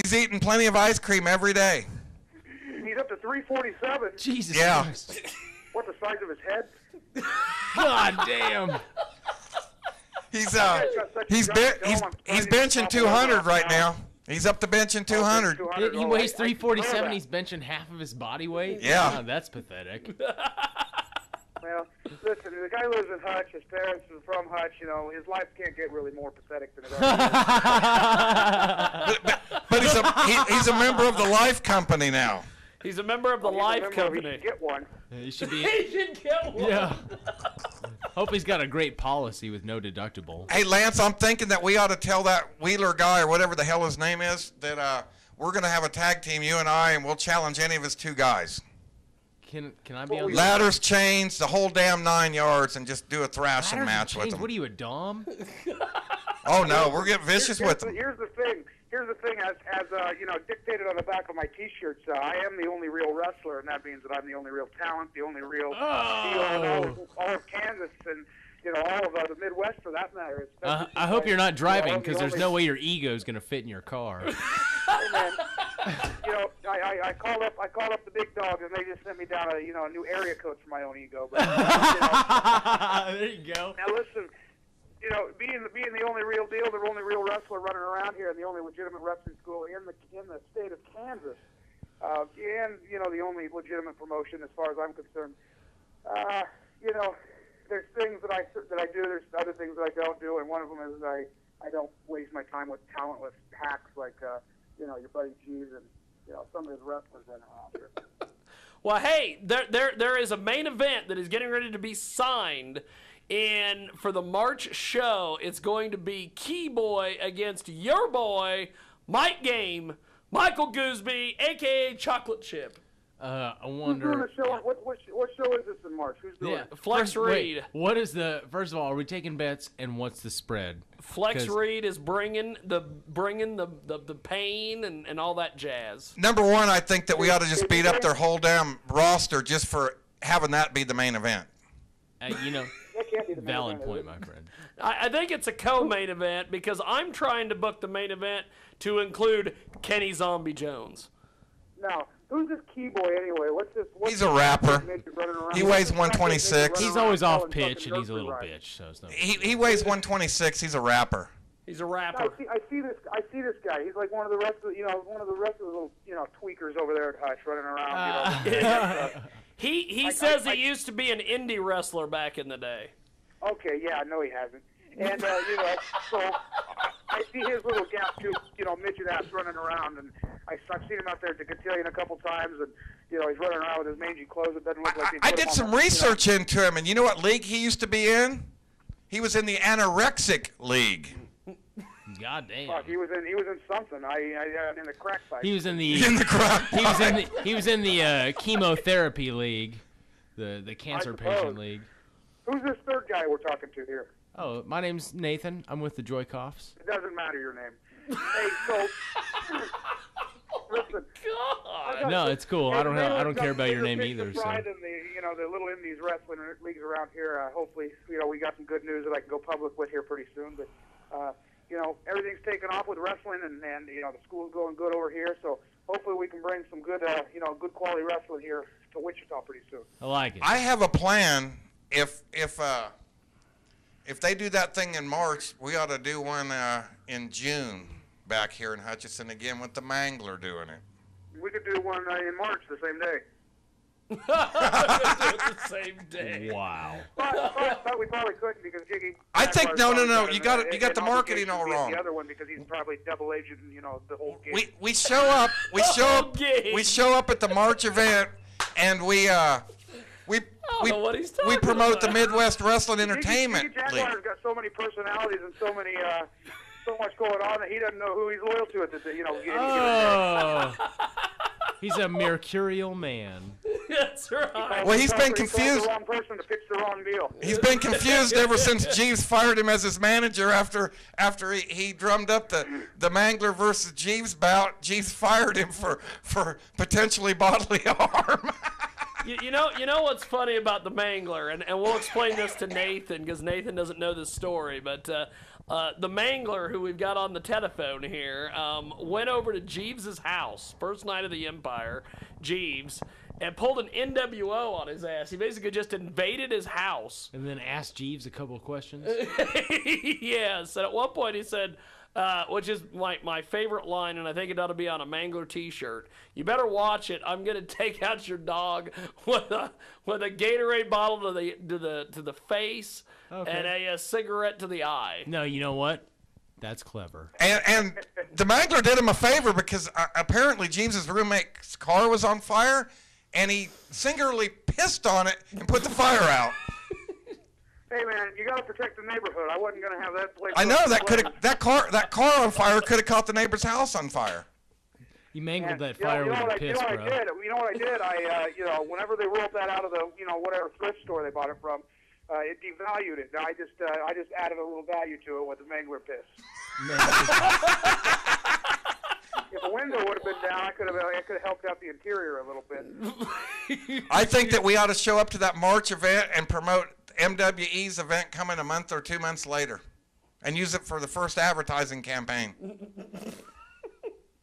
He's eating plenty of ice cream every day. He's up to 347. Jesus Yeah. Christ. What, the size of his head? God damn. He's benching 200 right now. He's up to benching 200. He weighs 347. He's benching half of his body weight. Yeah. Oh, that's pathetic. Well, listen, the guy lives in Hutch. His parents are from Hutch. You know, his life can't get really more pathetic than it already is. But he's a member of the Life Company now. He's a member of the Life Company. He should get one. He should be. He should get one. Yeah. Hope he's got a great policy with no deductible. Hey, Lance, I'm thinking that we ought to tell that Wheeler guy or whatever the hell his name is that we're going to have a tag team, you and I, and we'll challenge any of his two guys. Can I be on Ladders, chains, the whole damn 9 yards, and just do a thrashing match with them. What are you, a dom? Oh, no, we're getting vicious with them. Here's the thing, as you know, dictated on the back of my T-shirts, I am the only real wrestler, and that means that I'm the only real talent, the only real deal in all of Kansas, and you know, all of the Midwest for that matter. I hope you're not driving, because there's no way your ego is going to fit in your car. Hey, man, you know, I called up the big dog, and they just sent me down a new area code for my own ego. But, there you go. Now listen. You know, being the only real deal, the only real wrestler running around here, and the only legitimate wrestling school in the state of Kansas, and you know the only legitimate promotion as far as I'm concerned. You know, there's things that I do. There's other things that I don't do, and one of them is I don't waste my time with talentless hacks like you know, your buddy G's and you know some of his wrestlers running around here. Well, hey, there is a main event that is getting ready to be signed. And for the March show, it's going to be Key Boy against your boy, Mike Game, Michael Gooseby, a.k.a. Chocolate Chip. I Who's wonder. doing the show? What show is this in March? Who's doing it? Flex Reed. Wait, what is the? First of all, are we taking bets? And what's the spread? Flex Reed is bringing the pain and all that jazz. Number one, I think that we ought to just beat up their whole damn roster just for having that be the main event. You know. That can't be the main Valid event, point, is it? my friend. I think it's a co-main event because I'm trying to book the main event to include Kenny Zombie Jones. Now, who's this Key Boy anyway? He's a rapper. He weighs 126. He's always off pitch and he's a little bitch, so it's no. He weighs 126. He's a rapper. He's a rapper. I see this guy. He's like one of the rest of the little tweakers over there at Hutch running around. He says he used to be an indie wrestler back in the day. Okay, yeah, no, he hasn't. And you know, so I see his little gap tooth, midget ass running around, and I've seen him out there at the cotillion a couple times, and he's running around with his mangy clothes. It doesn't look like he's. I did some research into him, and you know what league he used to be in? He was in the anorexic league. God damn. Fuck, he was in something. In the crack fight. He was in the crack. He was in the chemotherapy league, the cancer patient league. Who's this third guy we're talking to here? Oh, my name's Nathan. I'm with the Joykoffs. It doesn't matter your name. Hey, so listen. God. No, it's cool. I don't care about your name either. So. Pride in the little indies wrestling leagues around here. Hopefully, we got some good news that I can go public with here pretty soon. But everything's taken off with wrestling, and the school's going good over here. So hopefully we can bring some good good quality wrestling here to Wichita pretty soon. I like it. I have a plan. If they do that thing in March, we ought to do one in June back here in Hutchinson again with the Mangler doing it. We could do one in March the same day. The same day. Wow. But we probably couldn't because Jiggy. I think no. You got the marketing all wrong. The other one because he's probably double agent, the whole game. We show up. We show up at the March event, and we promote the Midwest Wrestling Entertainment Jiggy Jaguar's got so many personalities and so much going on that he doesn't know who he's loyal to at this. He's a mercurial man. That's right. Well, he's been confused. The wrong person to pitch the wrong deal. He's been confused ever since Jeeves fired him as his manager after he drummed up the Mangler versus Jeeves bout. Jeeves fired him for potentially bodily harm. You know what's funny about the Mangler, and we'll explain this to Nathan because Nathan doesn't know this story, but the Mangler, who we've got on the telephone here, went over to Jeeves's house, first night of the Empire, Jeeves, and pulled an NWO on his ass. He basically just invaded his house. And then asked Jeeves a couple of questions. Yes. And at one point he said, which is my favorite line, and I think it ought to be on a Mangler T-shirt. You better watch it. I'm gonna take out your dog with a Gatorade bottle to the face and a cigarette to the eye. No, you know what? That's clever. And the Mangler did him a favor because apparently Jeeves's roommate's car was on fire, and he singularly pissed on it and put the fire out. Hey man, you gotta protect the neighborhood. I wasn't gonna have that place. I know that car on fire could have caught the neighbor's house on fire. You mangled that fire with your piss, bro. You know what I did? Whenever they rolled that out of the, whatever thrift store they bought it from, it devalued it. I just added a little value to it with the Mangler piss. If a window would have been down, I could have helped out the interior a little bit. I think that we ought to show up to that March event and promote MWE's event coming a month or 2 months later, and use it for the first advertising campaign.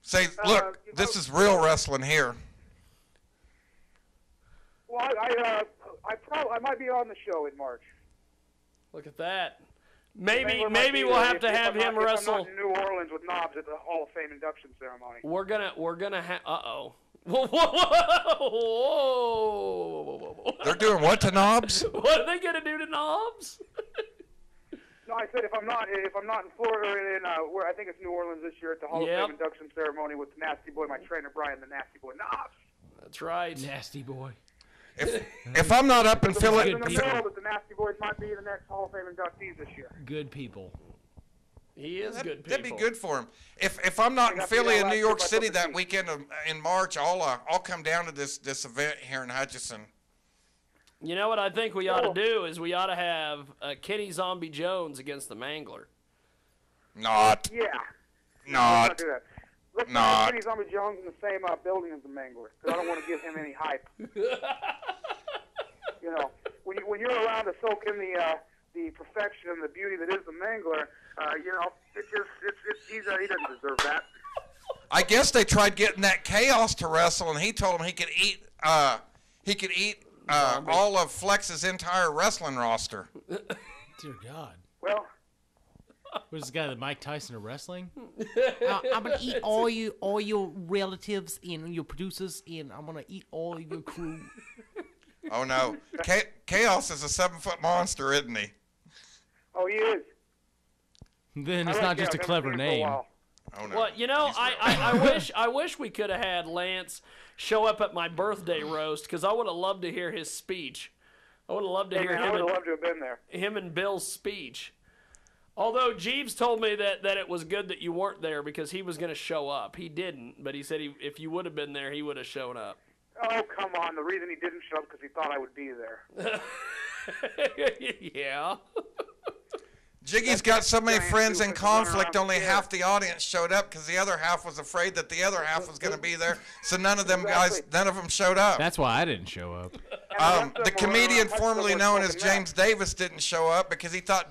Say, look, this is real wrestling here. Well, I might be on the show in March. Look at that. Maybe we'll have to have him wrestle. I'm not in New Orleans with Knobs at the Hall of Fame induction ceremony. We're gonna have. Uh-oh. Whoa. They're doing what to Knobs? What are they gonna do to Knobs? No, I said if I'm not in Florida or in where I think it's New Orleans this year at the Hall of Fame induction ceremony with Nasty Boy, my trainer Brian, the Nasty Boy Knobs. That's right. Nasty Boy. If I'm not up in Philadelphia, that the Nasty Boys might be the next Hall of Fame inductees this year. Good people. He is good people. That'd be good for him. If I'm not in Philly and New York City that weekend in March, I'll come down to this event here in Hutchinson. You know what I think we ought to do is we ought to have Kenny Zombie Jones against the Mangler. Not. Yeah. Not. Let's not do that. Let's not have Kenny Zombie Jones in the same building as the Mangler, because I don't want to give him any hype. When you're around to soak in the perfection and the beauty that is the Mangler, he doesn't deserve that. I guess they tried getting that Chaos to wrestle, and he told him he could eat all of Flex's entire wrestling roster. Dear God. Well. Was this guy the Mike Tyson of wrestling? I'm gonna eat all your relatives and your producers, and I'm gonna eat all your crew. Oh no, Chaos is a 7-foot monster, isn't he? Oh, he is. Then it's not just a clever name. Oh no. Well, I wish we could have had Lance show up at my birthday roast, because I would have loved to hear his speech. I would have loved to hear him. I would have loved to have been there. Him and Bill's speech. Although Jeeves told me that it was good that you weren't there because he was going to show up. He didn't, but he said if you would have been there, he would have shown up. Oh, come on. The reason he didn't show up because he thought I would be there. Yeah. Jiggy's got so many friends in conflict, only half the audience showed up because the other half was afraid that the other half was going to be there. So none of them showed up. That's why I didn't show up. The comedian formerly known as James Davis didn't show up because he thought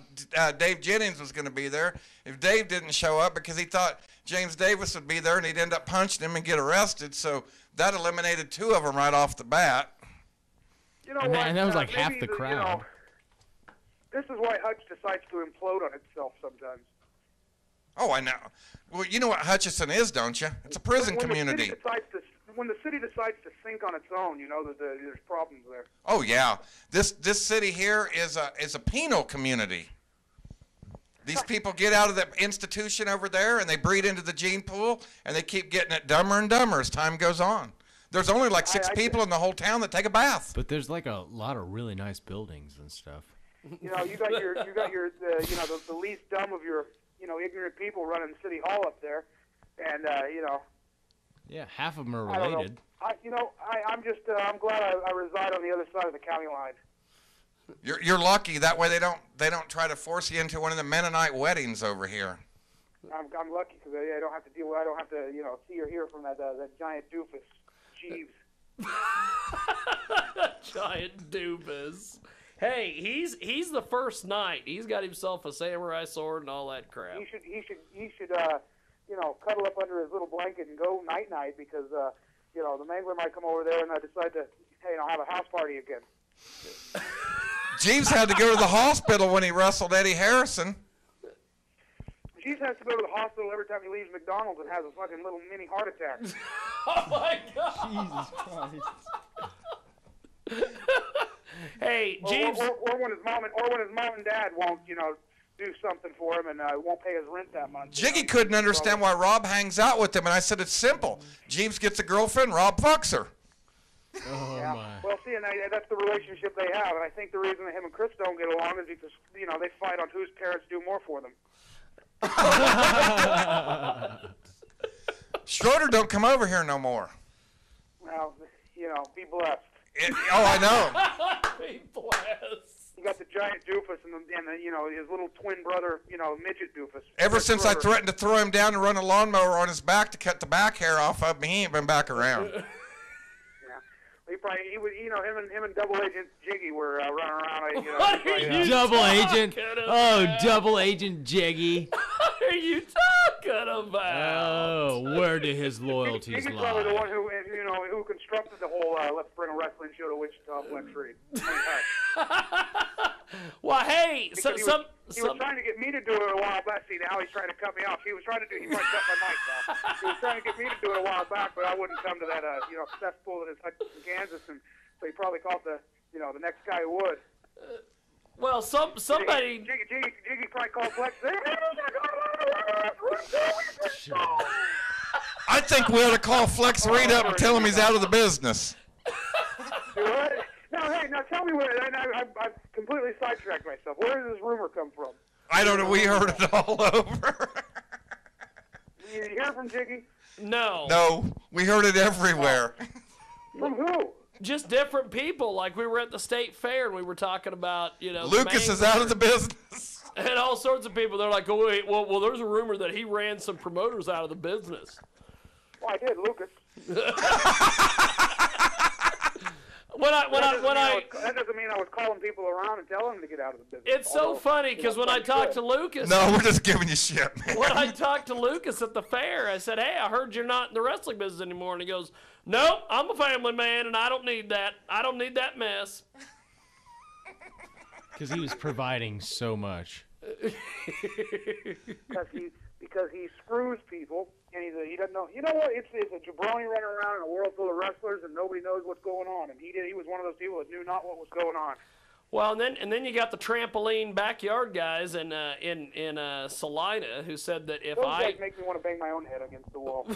Dave Jennings was going to be there. If Dave didn't show up because he thought James Davis would be there and he'd end up punching him and get arrested. So that eliminated 2 of them right off the bat. You know and that was like half the crowd. This is why Hutch decides to implode on itself sometimes. Oh, I know. Well, you know what Hutchinson is, don't you? It's a prison community. When the city decides to sink on its own, you know that there's problems there. Oh yeah, this city here is a penal community. These people get out of the institution over there and they breed into the gene pool and they keep getting it dumber and dumber as time goes on. There's only like 6 people in the whole town that take a bath. But there's like a lot of really nice buildings and stuff. You got the least dumb of your ignorant people running City Hall up there, and Yeah, half of them are related. I'm glad I reside on the other side of the county line. You're lucky. That way they don't try to force you into one of the Mennonite weddings over here. I'm lucky because I don't have to deal with. I don't have to see or hear from that giant doofus, Jeeves. Giant doofus. Hey, he's the first knight. He's got himself a samurai sword and all that crap. He should cuddle up under his little blanket and go night because the Mangler might come over there and decide to have a house party again. Jeeves had to go to the hospital when he wrestled Eddie Harrison. Jeeves has to go to the hospital every time he leaves McDonald's and has a fucking little mini heart attack. Oh my God! Jesus Christ. Hey, Jeeves. Or when his mom and dad won't, do something for him and won't pay his rent that month. Jiggy couldn't understand why Rob hangs out with him, and I said it's simple. Jeeves gets a girlfriend, Rob fucks her. Oh Yeah. my. Well, see, and that's the relationship they have, and I think the reason that him and Chris don't get along is because they fight on whose parents do more for them. Schroeder don't come over here no more. Well, be blessed. I know. Be blessed. You got the giant doofus and his little twin brother, midget doofus. Ever Chris since I Schroeder. threatened to throw him down and run a lawnmower on his back to cut the back hair off of him, he ain't been back around. Him and Double Agent Jiggy were running around. What are you Double agent. talking Oh, about? double agent Jiggy. What are you talking about? Oh, where do his loyalties Jiggy's probably the one lie? who constructed the whole let's bring a wrestling show to Wichita Flex Reed. Well, hey, He some was trying to get me to do it a while back. See, now he's trying to cut me off. He might cut my mic off. He was trying to get me to do it a while back, but I wouldn't come to that, cesspool in Kansas, and so he probably called the next guy who would. well, somebody. Jiggy probably called Flex. I think we ought to call Flex Reed up and tell him he's out of the business. What? Now tell me where. I've completely sidetracked myself. Where does this rumor come from? I don't know. We heard it all over. You hear from Jiggy? No. No, we heard it everywhere. From who? Just different people. Like we were at the state fair and we were talking about, Lucas is out of the business. and all sorts of people. They're like, oh wait, well, there's a rumor that he ran some promoters out of the business. Well, I did, Lucas. That doesn't mean I was calling people around and telling them to get out of the business. it's so funny because when I talked to Lucas, No, we're just giving you shit, man. when I talked to Lucas at the fair, I said, hey, I heard you're not in the wrestling business anymore, and he goes, nope, I'm a family man and I don't need that. I don't need that mess. Because he was providing so much. Because he screws people, and he doesn't know. You know what? It's a jabroni running around in a world full of wrestlers, and nobody knows what's going on. And he was one of those people that knew not what was going on. Well, and then you got the trampoline backyard guys in Salina who said that if Those guys make me want to bang my own head against the wall.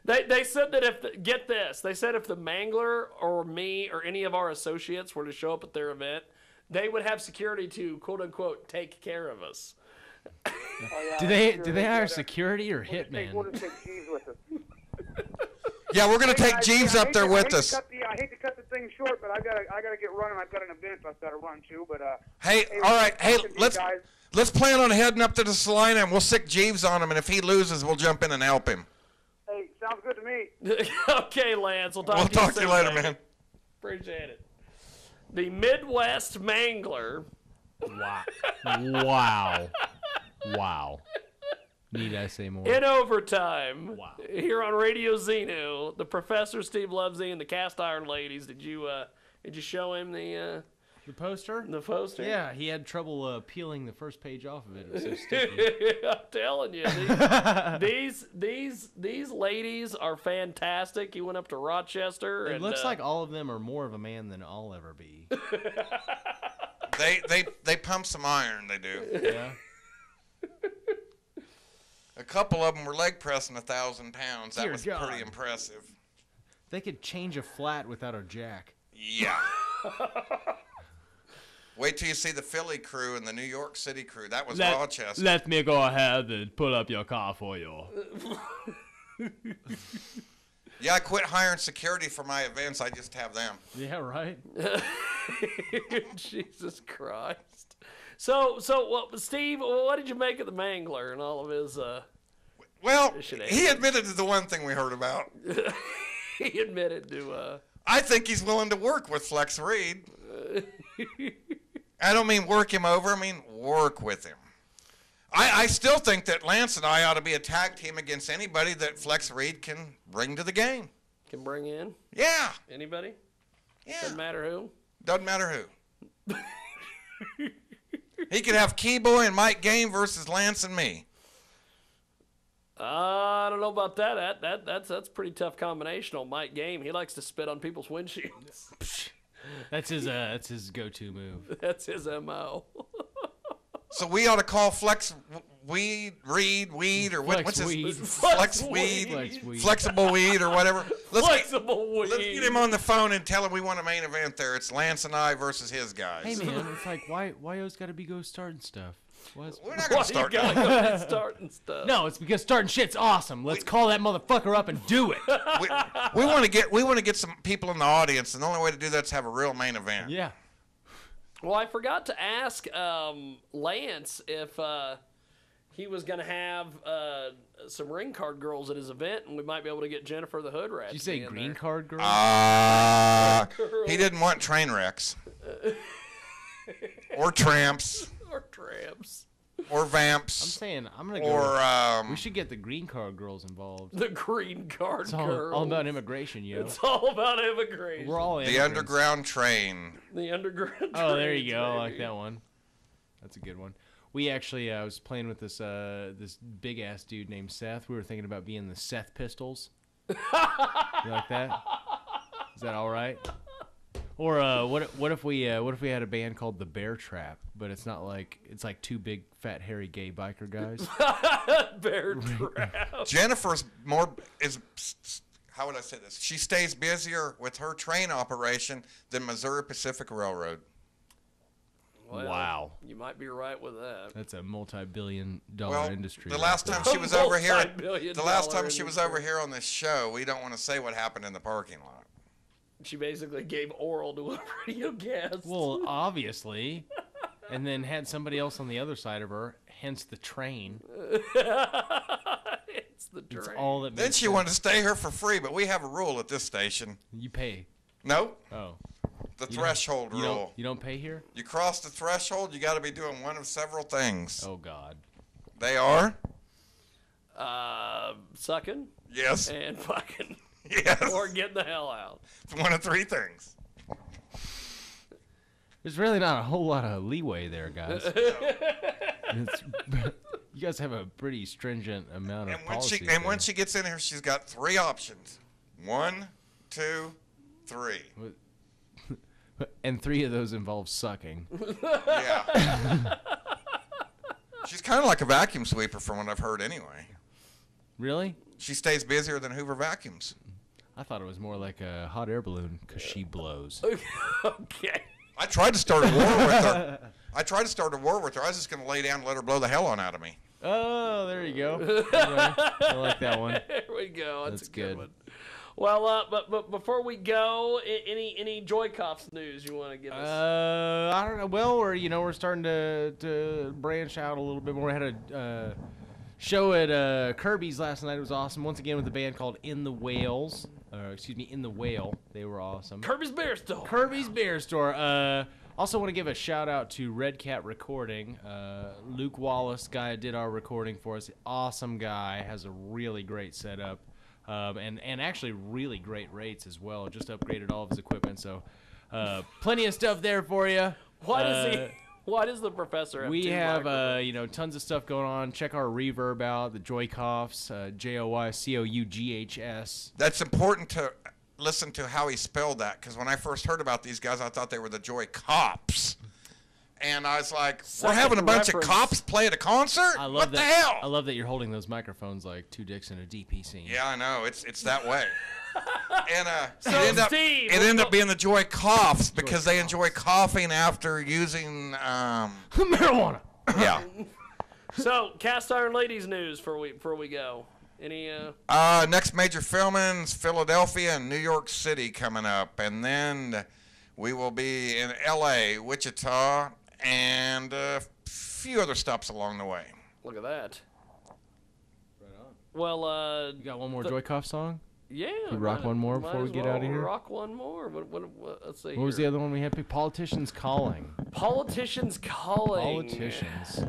They said that get this, they said if the Mangler or me or any of our associates were to show up at their event, they would have security to quote unquote take care of us. Oh, yeah, Do I'm they sure do they hire got security or We'll hitman? just take Jeeves with us. Yeah, we're gonna Hey, take guys, Jeeves I up hate there to- with us. I hate to cut the thing short, but I gotta get running. I've got an event I've got to run to. But Hey, hey, all right. Hey, talking to you let's guys. plan on heading up to the Salina, and we'll stick Jeeves on him. And if he loses, we'll jump in and help him. Hey, sounds good to me. Okay, Lance, we'll talk We'll to you talk to you soon, later, baby. man. Appreciate it. The Midwest Mangler. Wow. Need I say more? In overtime, Wow. here on Radio Xenu, the Professor Steve Lovesy and the Cast Iron Ladies. Did you show him the poster? poster? Yeah, he had trouble peeling the first page off of it. It was so sticky. I'm telling you, these ladies are fantastic. He went up to Rochester. It and, looks like all of them are more of a man than I'll ever be. They pump some iron. They do. Yeah. A couple of them were leg pressing 1,000 pounds. That Dear was God. pretty impressive. They could change a flat without a jack. Yeah. Wait till you see the Philly crew and the New York City crew. That was Rochester. Let me go ahead and pull up your car for you. Yeah, I quit hiring security for my events. I just have them. Yeah, right? Jesus Christ. So, Steve, what did you make of the Mangler and all of his? Well, Should he answer. admitted to the one thing we heard about. He admitted to. I think he's willing to work with Flex Reed. I don't mean work him over. I mean work with him. I still think that Lance and I ought to be a tag team against anybody that Flex Reed can bring to the game. Can bring in Yeah. anybody? Yeah. Doesn't matter who. Doesn't matter who. He could have Keyboy and Mike Game versus Lance and me. I don't know about that. That's a pretty tough combination on Mike Game. He likes to spit on people's windshields. That's his go-to move. That's his MO. So we ought to call Flex Weed, or Flex what's his Weed. Flex Weed, Flex Weed. Flexible Weed, or whatever. Flexible Let's weed. get him on the phone and tell him we want a main event there. It's Lance and I versus his guys. Hey man, it's like why always got to be go starting stuff? What's... We're not gonna start. You gotta be starting stuff. No, it's because starting shit's awesome. Let's call that motherfucker up and do it. We want to get some people in the audience, and the only way to do that is have a real main event. Yeah. Well, I forgot to ask Lance if he was going to have some ring card girls at his event, and we might be able to get Jennifer the Hood Rat. Did you say green there. card girl? He didn't want train wrecks, or tramps, Or tramps. or I'm vamps, saying I'm gonna go. or we should get the green card girls involved. The green card It's girls. all about immigration, yo. It's all about immigration. We're all the immigrants. underground train. The underground. Oh, there you trains, go. I like baby. that one. That's a good one. We actually, I was playing with this this big ass dude named Seth. We were thinking about being the Seth Pistols. You like that? Is that all right? Or what if we had a band called the Bear Trap, but it's not like it's like two big fat hairy gay biker guys. Bear trap. Jennifer's how would I say this? She stays busier with her train operation than Missouri Pacific Railroad. Well, Wow. You might be right with that. That's a multi-billion-dollar industry. The right last there. time she was over here, Multi-billion the last dollar time she was industry. over here on this show, we don't want to say what happened in the parking lot. She basically gave oral to a radio guest. Well, obviously, and then had somebody else on the other side of her. Hence the train. It's the train. It's all that. Then makes she sense. wanted to stay here for free, but we have a rule at this station. You pay. Nope, Oh. the You threshold don't, rule. You don't pay here? You cross the threshold, you got to be doing one of several things. Oh God. They are Sucking yes, and fucking. yes, Or getting the hell out. it's one of three things. There's really not a whole lot of leeway there, guys. It's, you guys have a pretty stringent amount of And when policies she there. when she gets in here, she's got three options: 1, 2, 3. And 3 of those involve sucking. Yeah. She's kind of like a vacuum sweeper, from what I've heard. Anyway, Really? she stays busier than Hoover vacuums. I thought it was more like a hot air balloon because she blows. Okay. I tried to start a war with her. I was just going to lay down and let her blow the hell on out of me. Oh, there you go. Anyway, I like that one. There we go. That's a good good. one. Well, but before we go, any Joy Cops news you want to give us? I don't know. Well, we're starting to branch out a little bit more. We had a show at Kirby's last night. It was awesome. Once again with a band called In the Whales. In the Whale. They were awesome. Kirby's Bear Store. Kirby's Bear Store. Also want to give a shout out to Red Cat Recording. Luke Wallace, guy that did our recording for us. Awesome guy. Has a really great setup. And actually really great rates as well. Just upgraded all of his equipment. So plenty of stuff there for you. What is the professor have? We two have microphones? tons of stuff going on. Check our reverb out, the Joycoffs, JoyCoughs. That's important to listen to how he spelled that, because when I first heard about these guys, I thought they were the Joy Cops. And I was like, we're having a bunch of reference. cops play at a concert? I love What that. the hell? I love that you're holding those microphones like two dicks in a DP scene. Yeah, I know. It's that way. And So, Steve, it ended up being the Joy Coughs because they enjoy coughing after using, Marijuana. yeah. So, Cast Iron Ladies news before we go. Any Next major filming's Philadelphia and New York City coming up. And then we will be in L.A., Wichita, and a few other stops along the way. look at that. Right on. Well, You got one more Joycoff song? Yeah. You rock one more before we get out of here? Rock one more. Let's see. What was the other one we had? Politicians calling. Politicians calling. Politicians.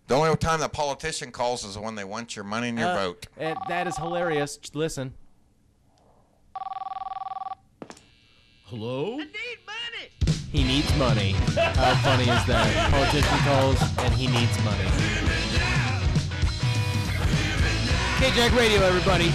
The only time that politician calls is when they want your money and your vote. And that is hilarious. Listen. Hello? I need money. He needs money. How funny is that? Politician calls and he needs money. K-Jack Radio, everybody.